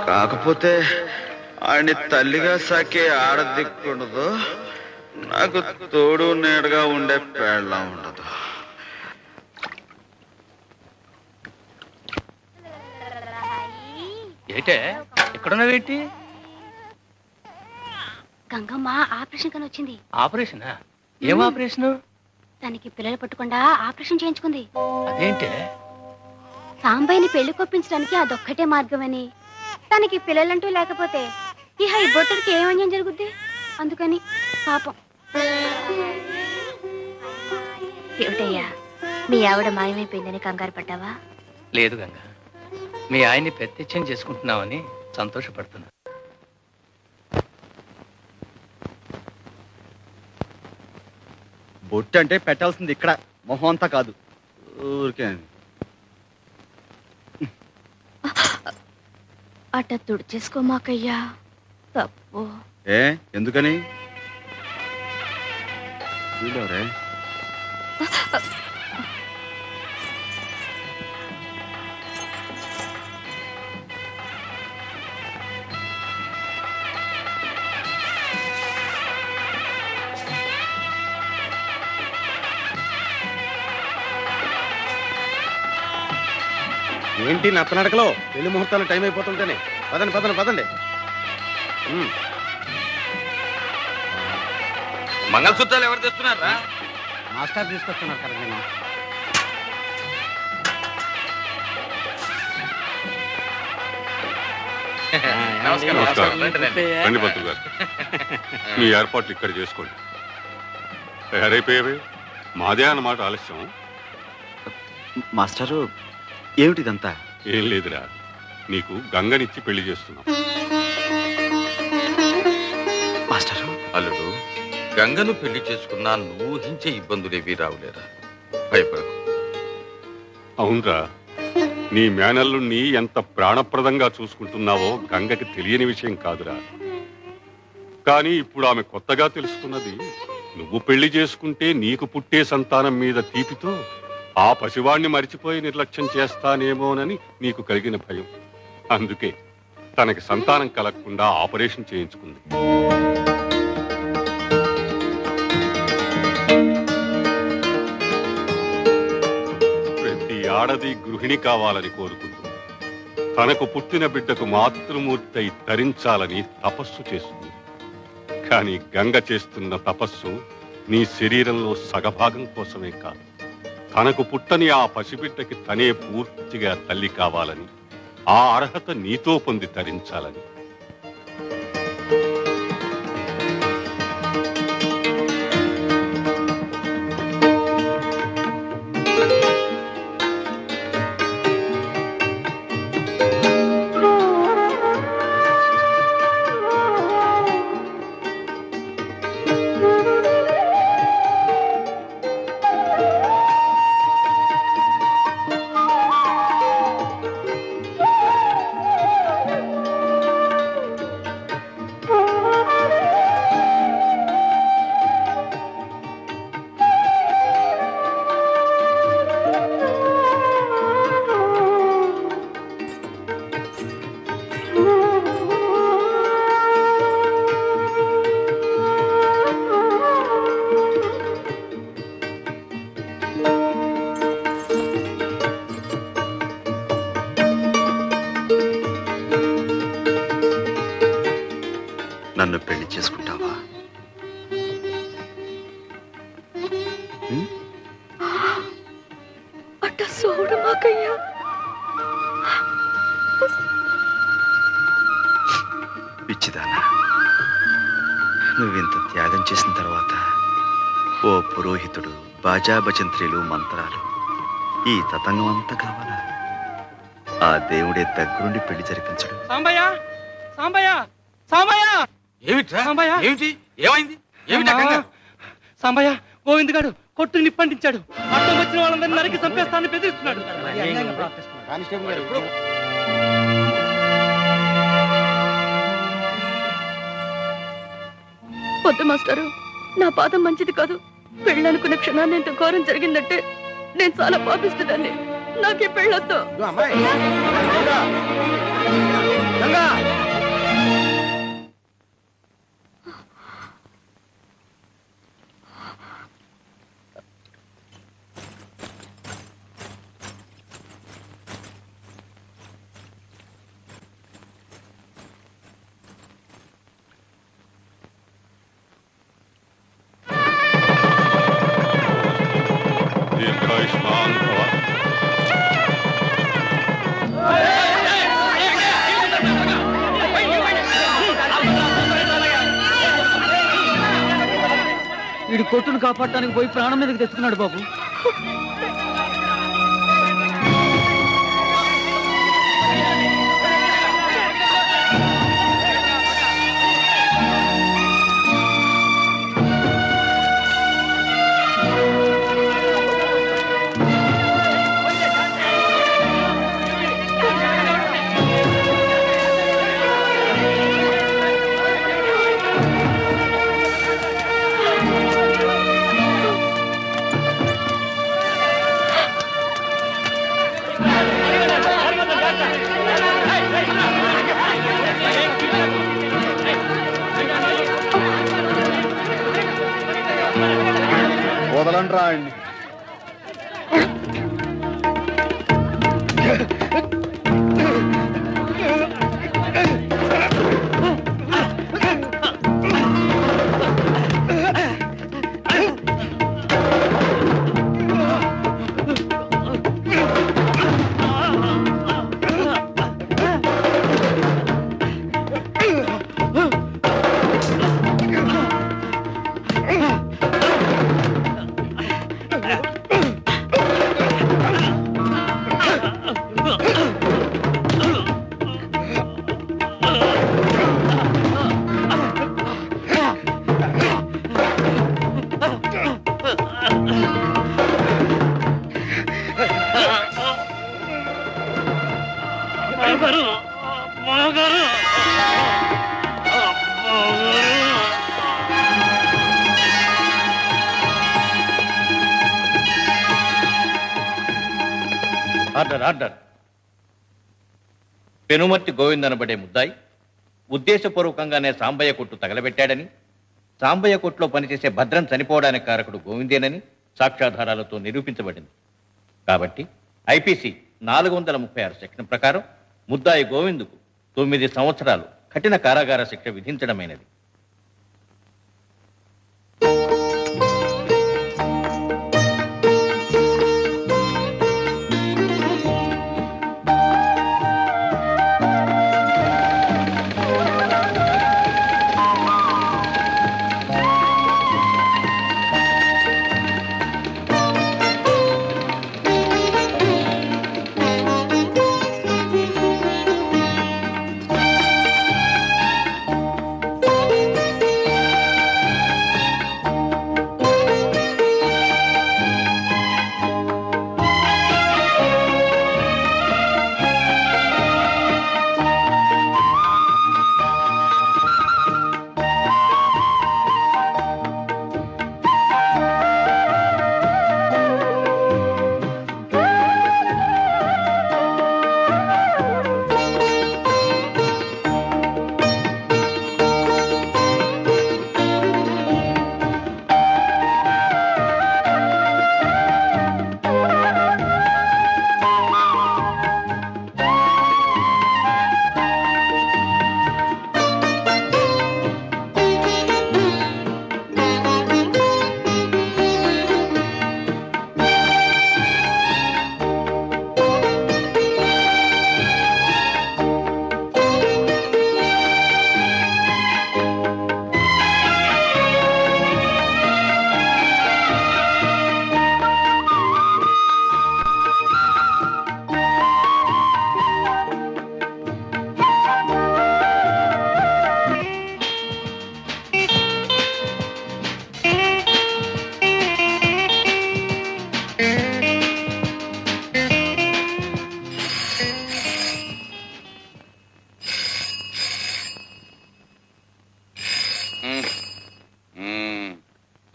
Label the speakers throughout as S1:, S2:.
S1: కాకపోతే ఆయన్ని తల్లిగా సాకే ఆడదిక్కుండదు, నాకు తోడు నీడగా ఉండే పేళ్ళ ఉండదు.
S2: ఏటే ఎక్కడున్నావేంటి?
S3: గంగమ్మ ఆపరేషన్ కని వచ్చింది.
S2: ఆపరేషనా? ఏం ఆపరేషన్?
S3: తనకి పిల్లలు పట్టకుండా ఆపరేషన్ చేయించుకుంది.
S2: అదేంటే?
S3: సాంబయ్యని పెళ్లి కొప్పించడానికి అదొక్కటే మార్గమని, తనకి పిల్లలంటూ లేకపోతే ఇహ ఈ బొట్టడికి ఏమన్యం జరుగుద్ది, అందుకని పాపం. ఏమిటయ్యా, మీ ఆవిడ మాయమైపోయిందని కంగారు పడ్డావా?
S2: లేదు గంగ, మీ ఆయన్ని ప్రత్యక్షం చేసుకుంటున్నామని సంతోషపడుతున్నా.
S4: బొట్టు అంటే పెట్టాల్సింది ఇక్కడ, మొహం అంతా కాదు.
S1: ఊరికే
S3: అట్ట తుడిచేసుకోమాకయ్యా, తప్పు.
S1: ఎందుకని? వీళ్ళెవరే?
S4: ఏంటి నత్తనడకలో పెళ్లి ముహూర్తాలు టైం అయిపోతుంటేనే? పదండి పదండి పదండి.
S1: మంగళసూత్రాలు ఎవరు తెస్తున్నారా?
S4: మాస్టర్ తీసుకొస్తున్నారు కదా. నేను
S5: రండి పంతులు గారు, మీ ఏర్పాట్లు ఇక్కడ చేసుకోండి. తయారైపోయావే, మాదే అన్నమాట ఆలస్యం.
S1: మాస్టరు, ఏమిటిదంతా?
S5: ఏం లేదురా, నీకు గంగనిచ్చి పెళ్లి చేస్తున్నాం.
S1: మాస్టరు,
S6: అల్లుడు, గంగను పెళ్లి చేసుకున్నా నువ్వు ఊహించే ఇబ్బందులేవి రావులేరా, భయపడకు.
S5: అవునరా, నీ మేనల్లుణ్ణి ఎంత ప్రాణప్రదంగా చూసుకుంటున్నావో గంగకి తెలియని విషయం కాదురా. కానీ ఇప్పుడు ఆమె కొత్తగా తెలుసుకున్నది, నువ్వు పెళ్లి చేసుకుంటే నీకు పుట్టే సంతానం మీద తీపితో ఆ పసివాణ్ణి మరిచిపోయి నిర్లక్ష్యం చేస్తానేమోనని నీకు కలిగిన భయం. అందుకే తనకి సంతానం కలగకుండా ఆపరేషన్ చేయించుకుంది. ప్రతి ఆడది గృహిణి కావాలని కోరుకుంటుంది. తనకు పుట్టిన బిడ్డకు మాతృమూర్తి ధరించాలని తపస్సు చేస్తుంది. కానీ గంగ చేస్తున్న తపస్సు నీ శరీరంలో సగభాగం కోసమే కాదు, తనకు పుట్టని ఆ పసిబిడ్డకి తనే పూర్తిగా తల్లి కావాలని, ఆ అర్హత నీతో పొంది తరించాలని.
S1: నన్ను పెళ్లి చేసుకుంటావా?
S3: అట్ట సోడు మాకయ్యా.
S1: పిచ్చిదానా, నువ్వింత త్యాగం చేసిన తర్వాత ఓ పురోహితుడు, బాజా భజంత్రీలు, మంత్రాలు, ఈ తతంగం అంతా కావాలా? ఆ దేవుడే దగ్గరుండి పెళ్లి జరిపించడు.
S2: సాంబయ్య, సాంబయ్య, సాంబయ్య!
S6: ఏమిట్రా?
S2: సాంబయ్య!
S6: ఏమిటి? ఏమైంది? ఏమిటా కంగారు?
S2: సాంబయ్య, గోవింద్ గారు కొట్టు నిప్పంటించాడు. అర్థం వచ్చిన వాళ్ళందరినీ నరికి చంపేస్తానని బెదిరిస్తున్నాడు.
S4: కానిస్టేబుల్ గారు,
S3: పొద్దు మాస్టారు, నా పాదం మంచిది కాదు. పెళ్ళనుకున్న క్షణాన్ని ఇంత ఘోరం జరిగిందంటే నేను చాలా పాపిస్తుందాన్ని. నాకు ఈ పెళ్ళొద్దు.
S4: ఇదిగో అమ్మాయి గంగా! గంగా!
S5: దీర్ఘాయుష్మాన్ భవ.
S2: వీడి కొట్టును కాపాడటానికి పోయి ప్రాణం మీదకి తెచ్చుకున్నాడు బాబు.
S4: వదలండ్రా ఆయన్ని.
S7: Order order. పెనుమర్తి గోవింద్ అనబడే ముద్దాయి ఉద్దేశపూర్వకంగానే సాంబయ్య కొట్టు తగలబెట్టాడని, సాంబయ్య కొట్టులో పనిచేసే భద్రం చనిపోవడానికి కారకుడు గోవిందేనని సాక్ష్యాధారాలతో నిరూపించబడింది. కాబట్టి ఐపీసీ 436 సెక్షన్ ప్రకారం ముద్దాయి గోవిందుకు 9 సంవత్సరాలు కఠిన కారాగార శిక్ష విధించడమైనది.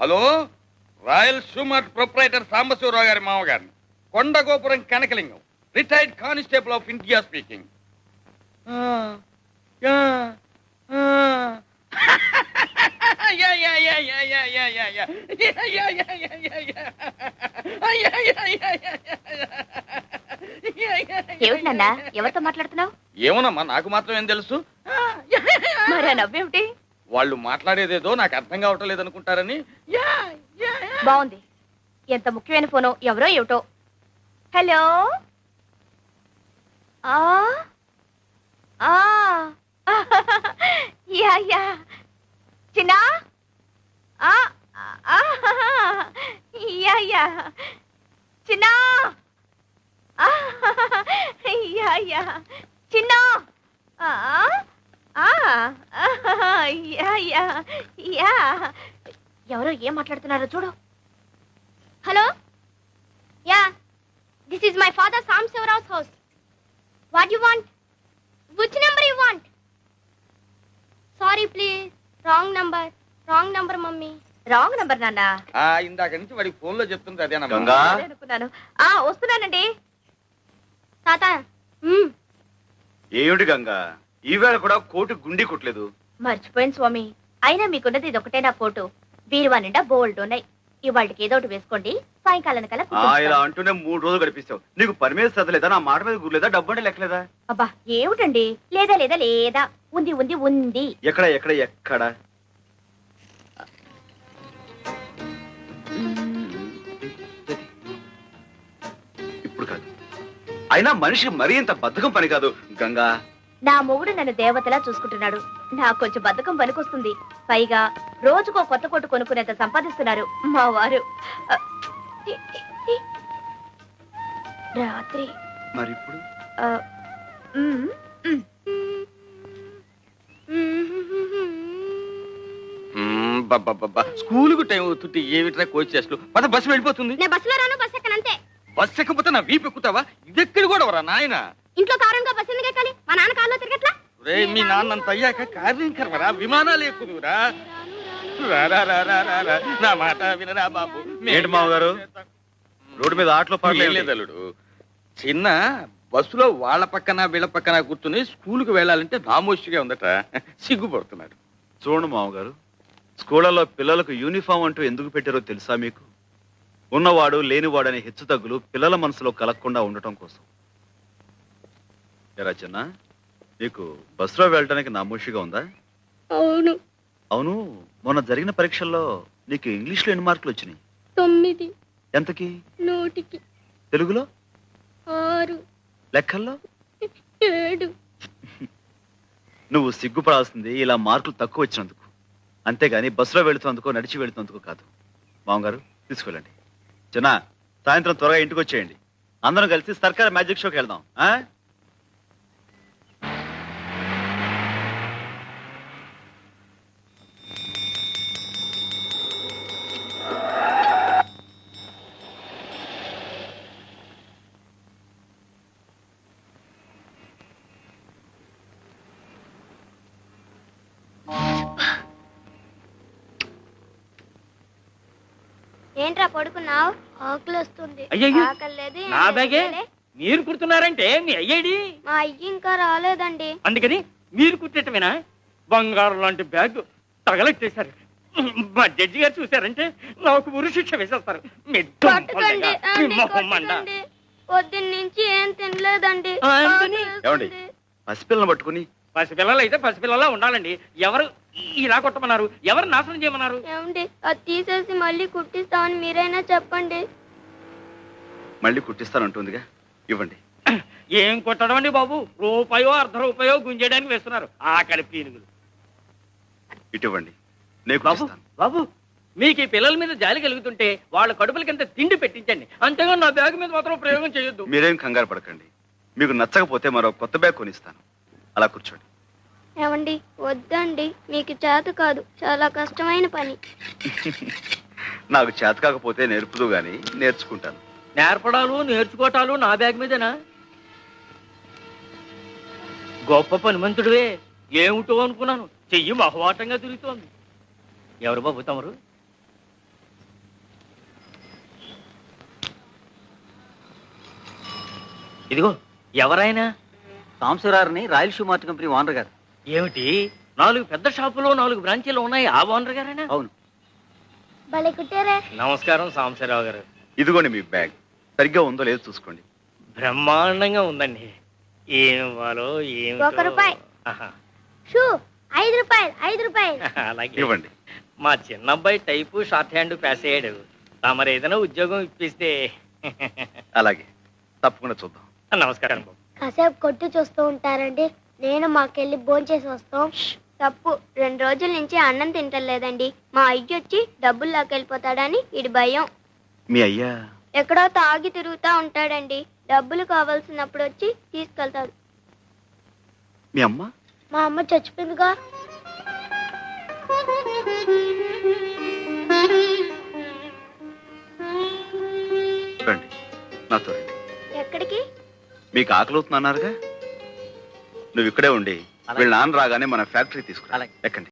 S6: Hello, royal shoe mart proprietor Sambasivarao గారి మామగారిని. Kondagopuram Kanakalingam, retired constable of India speaking.
S3: ఏమిటన్నా ఎవరితో మాట్లాడుతున్నావు?
S6: ఏమోనమ్మా, నాకు మాత్రం ఏం తెలుసు.
S3: మరి ఆ నవ్వేమిటి?
S6: వాళ్ళు మాట్లాడేదేదో నాకు అర్థం కావటం లేదనుకుంటారని.
S3: బాగుంది. ఎంత ముఖ్యమైన ఫోనో, ఎవరో ఏమిటో. హలో. ఆ ఆ యా యా చిన్నా. ఆ ఆ యా యా చిన్నా. ఆ యా యా చిన్నా. ఆ ఆ యా యా యా. ఎవరో ఏం మాట్లాడుతున్నారో చూడు. Hello. Yeah, this is my father సాంబశివరావు's house. What do you want? Which number you want? Sorry please, wrong number. Wrong number mummy. Wrong number నాన్న.
S6: ఇందాక నుంచి వాడికి ఫోన్ లో చెప్తుంది అదేనమ్మా.
S1: గంగా,
S3: అదే అనుకున్నాను. వస్తున్నానండి తాత.
S1: ఏమిటి గంగా, ఈవేళ కూడా కోటు గుండి కుట్టలేదు?
S3: మర్చిపోయింది స్వామి. అయినా మీకున్నది ఇది ఒకటే నా కోటు. బీరువా నిండా బోల్డ్ ఉన్నాయి. ఇవాళకి ఏదో ఒకటి వేసుకోండి, సాయంకాలానికల్లా
S1: ఇలా
S3: కుట్టిస్తాను.
S1: అంటూనే 3 రోజులు గడిపిస్తావు. నీకు పని మీద శ్రద్ధ లేదా? నా మాట మీద గుర్లేదా? డబ్బు అంటే లెక్కలేదా?
S3: అబ్బా ఏమిటండి, లేదా లేదా లేదా, ఉంది ఉంది ఉంది.
S1: ఎక్కడ ఎక్కడ ఎక్కడ? ఇప్పుడు కాదు. అయినా మనిషికి మరీ ఇంత బద్ధకం పని కాదు గంగా.
S3: నా మొగుడు నన్ను దేవతలా చూసుకుంటున్నాడు. నాకు కొంచెం బద్ధకం పనికొస్తుంది. పైగా రోజుకో కొత్త కొట్టు కొనుక్కునేంత సంపాదిస్తున్నారు మా వారు. రాత్రి
S1: మరి ఇప్పుడు
S6: స్కూల్ కు టైం అవుతుంటే ఏమిట్రా కోచ్ చేస్తూ మన బస్సు వెళ్ళిపోతుంది.
S3: నేను బస్సులో రాను, బస్సు ఎక్కనంతే.
S6: బస్సు ఎక్కకపోతే నా వీపు ఎక్కుతావా? ఇదెక్కడి కూడా వరా నాయన.
S3: ఇంట్లో కారంగా బస్సు ఎందుకు ఎక్కాలి? మా నాన్న కారులో తిరగట్లా?
S6: రే, మీ నాన్నంత అయ్యాక కార్యం కర్మరా, విమానాలు ఎక్కుదురా. రా, నా మాట వినరా బాబు.
S1: ఏంటి మామగారు, రోడ్డు మీద ఆటలో
S6: ఏం లేదు అల్లుడు. చిన్న బస్సులో వాళ్ళ పక్కన వీళ్ళ పక్కన కూర్చుని స్కూల్కి వెళ్ళాలంటే నామోషిగా ఉందట, సిగ్గుపడుతున్నాడు.
S1: చూడండి మామగారు, స్కూళ్ళలో పిల్లలకు యూనిఫామ్ అంటూ ఎందుకు పెట్టారో తెలుసా మీకు? ఉన్నవాడు లేనివాడు అనే హెచ్చుతగ్గులు పిల్లల మనసులో కలగకుండా ఉండటం కోసం. ఎరా చిన్న, నీకు బస్సులో వెళ్ళడానికి నామోషిగా ఉందా?
S3: అవును.
S1: అవును, మొన్న జరిగిన పరీక్షల్లో నీకు ఇంగ్లీష్లో ఎన్ని మార్కులు వచ్చినాయి?
S3: 9.
S1: ఎంతకి?
S3: 100కి.
S1: తెలుగులో?
S3: 6.
S1: లెక్కల్లో?
S3: 7.
S1: నువ్వు సిగ్గుపడాల్సింది ఇలా మార్కులు తక్కువ వచ్చినందుకు, అంతేగాని బస్సులో వెళుతున్నందుకో నడిచి వెళుతున్నందుకు కాదు. మామగారు తీసుకెళ్ళండి. చిన్న, సాయంత్రం త్వరగా ఇంటికి వచ్చేయండి. అందరం కలిసి సర్కార్ మ్యాజిక్ షోకి వెళ్దాం.
S3: ఏంట్రా పడుకున్నావు? ఆకలి వస్తుంది.
S2: అయ్యయ్యో,
S3: ఆకలి లేదు,
S2: నా బ్యాగే మీరు కుడుతున్నారంటే మీ అయ్యేడి?
S3: మా అయ్యి ఇంకా రాలేదండి.
S2: అందుకని మీరు కుట్టేటమేనా? బంగారం లాంటి బ్యాగ్ తగలెట్టేశారు. మా జడ్జి గారు చూశారంటే నాకు ఉరి శిక్ష వేసేస్తారు. మీ
S3: కొట్టకండి, ఆంటీ, కొట్టకండి. పొద్దున్న నుంచి ఏం తినలేదండి.
S2: ఆంటీ.
S1: ఏమండి, పసిపిల్లని పట్టుకుని?
S2: పసిపిల్లలు అయితే పసిపిల్లలా ఉండాలండి. ఎవరు ఇలా కొట్టమన్నారు? ఎవరు నాశనం చేయమన్నారు?
S3: ఏమండి, అది తీసేసి మళ్ళీ కుట్టిస్తామని మీరైనా చెప్పండి.
S1: మళ్ళీ కుట్టిస్తానంటుందిగా, ఇవ్వండి.
S2: ఏం కొట్టడం అండి బాబు, రూపాయో అర్ధ రూపాయో గుంజేయడానికి వేస్తున్నారు ఆకలి పీనుగులు.
S1: ఇటువంటి నేను
S2: బాబు
S1: కుట్టిస్తాను.
S2: బాబు, మీకు ఈ పిల్లల మీద జాలి కలుగుతుంటే వాళ్ళ కడుపులకింత తిండి పెట్టించండి, అంతేగా నా బ్యాగ్ మీద మాత్రం ప్రయోగం చేయొద్దు.
S1: మీరేం కంగారు పడకండి. మీకు నచ్చకపోతే మరో కొత్త బ్యాగ్ కొనిస్తాను. అలా కూర్చోండి.
S3: ఏమండి, వద్దండి, మీకు చేత కాదు, చాలా కష్టమైన పని.
S1: నాకు చేత కాకపోతే నేర్పుదు గాని నేర్చుకుంటాను.
S2: నేర్పడాలు నేర్చుకోవటాలు నా బ్యాగ్ మీదేనా? గొప్ప పనిమంతుడివే, ఏమిటో అనుకున్నాను. చెయ్యి మహవాటంగా తిరుగుతోంది. ఎవరు బాబు తమరు? ఇదిగో ఎవరైనా
S8: సాంబశివరావుని royal shoe mart company owner garu.
S2: ఏమిటి 4 పెద్ద షాపులో 4 బ్రాంచీలు ఉన్నాయి, ఆ ఓనర్ గారేనా?
S8: అవును.
S3: భలే కుట్టారే.
S2: నమస్కారం సాంబశివరావు గారు.
S1: ఇదిగోండి మీ బ్యాగ్. సరిగ్గా ఉందో లేదో చూసుకోండి.
S2: బ్రహ్మాండంగా ఉందండి. ఏం ఇవ్వాలో ఏం
S3: 1 రూపాయి. షూ 5 రూపాయలు 5 రూపాయలు.
S2: అలాగే
S1: ఇవ్వండి.
S2: మా చిన్న అబ్బాయి టైపు షార్ట్ హ్యాండ్ పాస్ అయ్యాడు. తమరు ఏదైనా ఉద్యోగం ఇప్పిస్తే.
S1: అలాగే, తప్పకుండా చూద్దాం.
S2: నమస్కారం బాబు.
S3: కాసేపు కొట్టు చూస్తూ ఉంటారండి. నేను మాకెళ్ళి భోంచేసి వస్తాం. తప్పు, 2 రోజుల నుంచి అన్నం తింటలేదండి. మా అయ్య వచ్చి డబ్బులు లాకెళ్ళిపోతాడని ఇడి భయం.
S1: మీ అయ్యా
S3: ఎక్కడో తాగి తిరుగుతా ఉంటాడండి. డబ్బులు కావాల్సినప్పుడు వచ్చి తీసుకెళ్తాడు.
S1: మీ అమ్మ?
S3: మా అమ్మ చచ్చిపోయిందిగా.
S1: రండి, నాతో రండి.
S3: ఎక్కడికి?
S1: మీకు ఆకలి అవుతుందన్నారుగా, నువ్వు ఇక్కడే ఉండి వీళ్ళ నాన్న రాగానే మన ఫ్యాక్టరీ తీసుకురా.
S8: అలాగే.
S1: ఎక్కండి.